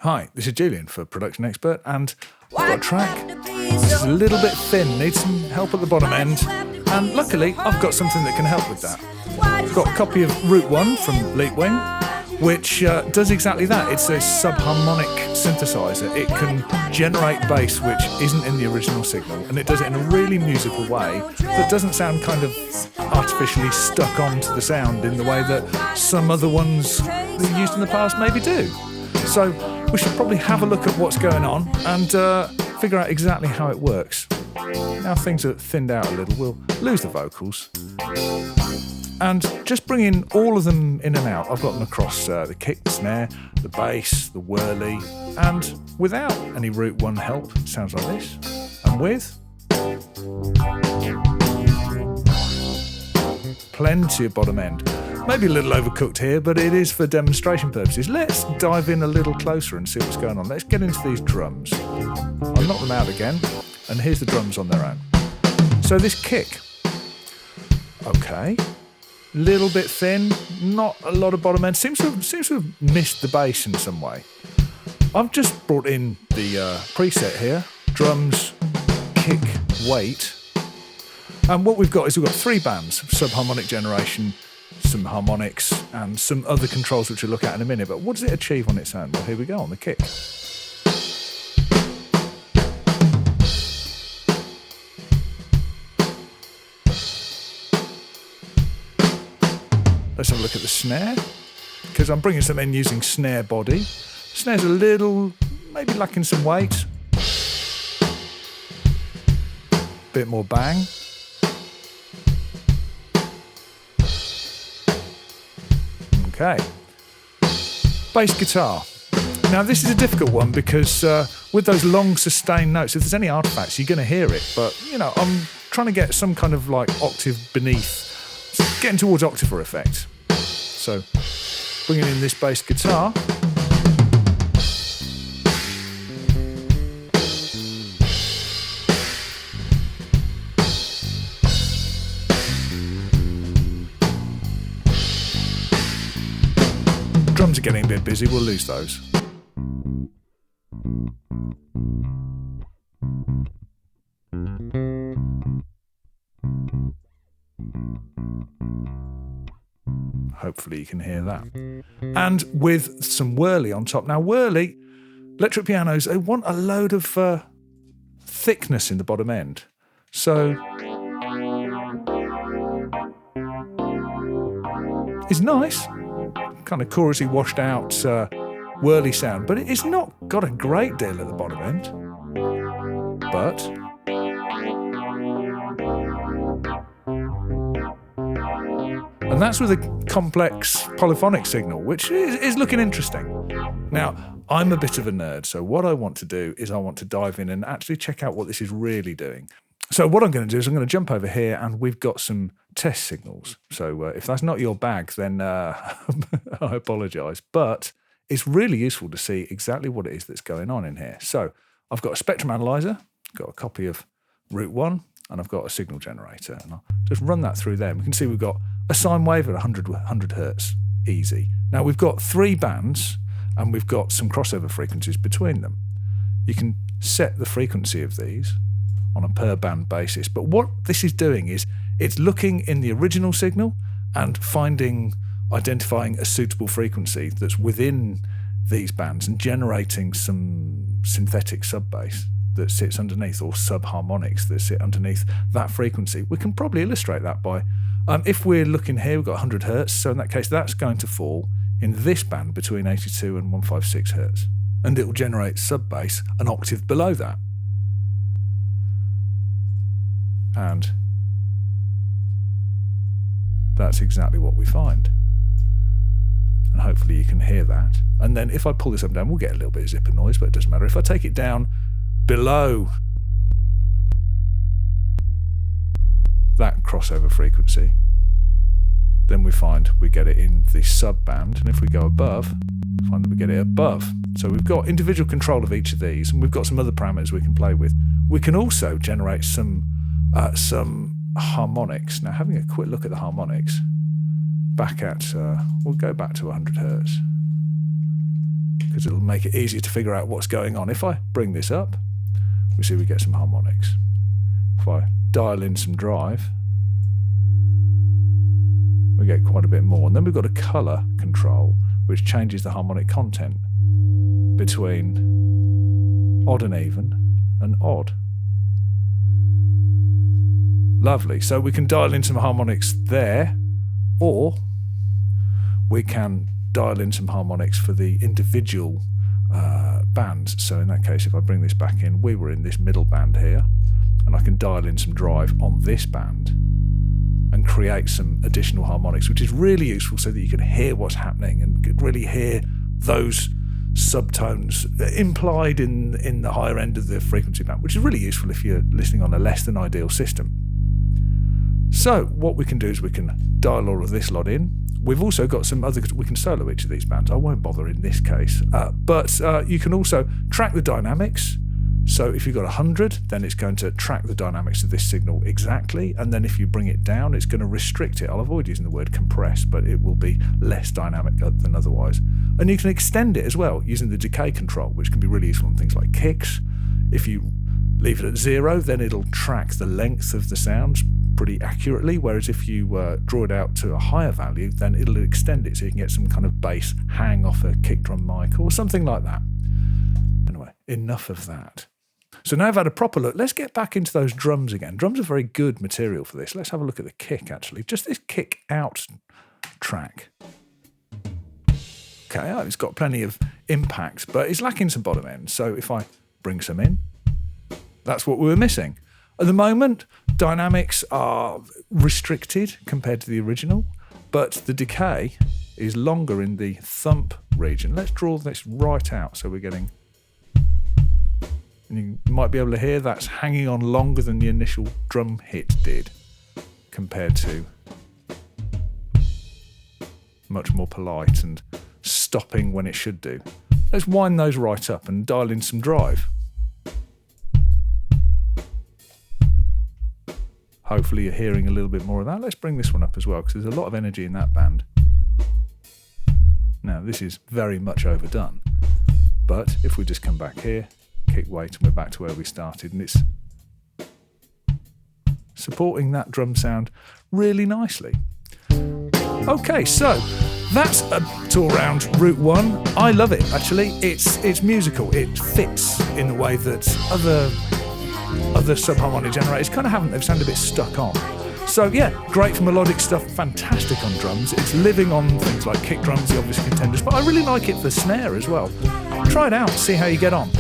Hi, this is Julian for Production Expert, and I've got a track. This is a little bit thin, needs some help at the bottom end, and luckily I've got something that can help with that. I've got a copy of RootOne from Leapwing, which does exactly that. It's a subharmonic synthesizer. It can generate bass which isn't in the original signal, and it does it in a really musical way that doesn't sound kind of artificially stuck onto the sound in the way that some other ones that are used in the past maybe do. So we should probably have a look at what's going on and figure out exactly how it works. Now things are thinned out a little, we'll lose the vocals. And just bringing all of them in and out, I've got them across the kick, the snare, the bass, the whirly, and without any RootOne help, it sounds like this. And with plenty of bottom end. Maybe a little overcooked here, but it is for demonstration purposes. Let's dive in a little closer and see what's going on. Let's get into these drums. I'll knock them out again, and here's the drums on their own. So this kick, okay, little bit thin, not a lot of bottom end. Seems to have missed the bass in some way. I've just brought in the preset here, drums, kick, weight. And what we've got is we've got three bands, subharmonic generation, some harmonics, and some other controls which we'll look at in a minute. But what does it achieve on its own? Well, here we go on the kick. Let's have a look at the snare, because I'm bringing some in using snare body. Snare's a little, maybe lacking some weight. Bit more bang. Okay. Bass guitar. Now this is a difficult one because with those long sustained notes, if there's any artifacts, you're going to hear it. But, you know, I'm trying to get some kind of like octave beneath, getting towards octave effect. So bringing in this bass guitar. Drums are getting a bit busy, we'll lose those. Hopefully you can hear that. And with some whirly on top. Now whirly, electric pianos, they want a load of thickness in the bottom end. So it's nice. Kind of chorusy, washed out whirly sound, but it's not got a great deal at the bottom end. But and that's with a complex polyphonic signal, which is looking interesting. Now, I'm a bit of a nerd, so what I want to do is I want to dive in and actually check out what this is really doing. So what I'm going to do is I'm going to jump over here, and we've got some test signals. So if that's not your bag, then I apologise. But it's really useful to see exactly what it is that's going on in here. So I've got a spectrum analyzer, got a copy of RootOne, and I've got a signal generator. And I'll just run that through there. We can see we've got a sine wave at 100 hertz, easy. Now we've got three bands, and we've got some crossover frequencies between them. You can set the frequency of these on a per band basis. But what this is doing is it's looking in the original signal and identifying a suitable frequency that's within these bands and generating some synthetic sub-bass that sits underneath, or subharmonics that sit underneath that frequency. We can probably illustrate that by, if we're looking here, we've got 100 hertz, so in that case that's going to fall in this band between 82 and 156 hertz, and it will generate sub-bass an octave below that. And that's exactly what we find. And hopefully you can hear that. And then if I pull this up and down, we'll get a little bit of zipper noise, but it doesn't matter. If I take it down below that crossover frequency, then we find we get it in the sub band. And if we go above, we find that we get it above. So we've got individual control of each of these, and we've got some other parameters we can play with. We can also generate some harmonics. Now, having a quick look at the harmonics, back at, we'll go back to 100 hertz. because it'll make it easier to figure out what's going on. If I bring this up, we see we get some harmonics. If I dial in some drive, we get quite a bit more. And then we've got a colour control, which changes the harmonic content between odd and even and odd. Lovely. So we can dial in some harmonics there, or we can dial in some harmonics for the individual bands. So in that case, if I bring this back in, we were in this middle band here, and I can dial in some drive on this band and create some additional harmonics, which is really useful so that you can hear what's happening and could really hear those subtones implied in the higher end of the frequency band, which is really useful if you're listening on a less than ideal system. So what we can do is we can dial all of this lot in. We've also got some other, we can solo each of these bands. I won't bother in this case, but you can also track the dynamics. So if you've got 100, then it's going to track the dynamics of this signal exactly. And then if you bring it down, it's going to restrict it. I'll avoid using the word compress, but it will be less dynamic than otherwise. And you can extend it as well using the decay control, which can be really useful on things like kicks. If you leave it at 0, then it'll track the length of the sounds pretty accurately, whereas if you draw it out to a higher value, then it'll extend it so you can get some kind of bass hang off a kick drum mic or something like that. Anyway, enough of that. So now I've had a proper look, let's get back into those drums again. Drums are very good material for this. Let's have a look at the kick, actually. Just this kick out track. Okay, it's got plenty of impact, but it's lacking some bottom end. So if I bring some in, that's what we were missing. At the moment, dynamics are restricted compared to the original, but the decay is longer in the thump region. Let's draw this right out so we're getting... And you might be able to hear that's hanging on longer than the initial drum hit did, compared to much more polite and stopping when it should do. Let's wind those right up and dial in some drive. Hopefully you're hearing a little bit more of that. Let's bring this one up as well, because there's a lot of energy in that band. Now, this is very much overdone, but if we just come back here, kick weight, and we're back to where we started, and it's supporting that drum sound really nicely. Okay, so that's a tour around RootOne. I love it, actually. It's musical. It fits in the way that other subharmonic generators kind of haven't. They've sounded a bit stuck on. So yeah, great for melodic stuff, fantastic on drums. It's living on things like kick drums, the obvious contenders, but I really like it for snare as well. Try it out, see how you get on.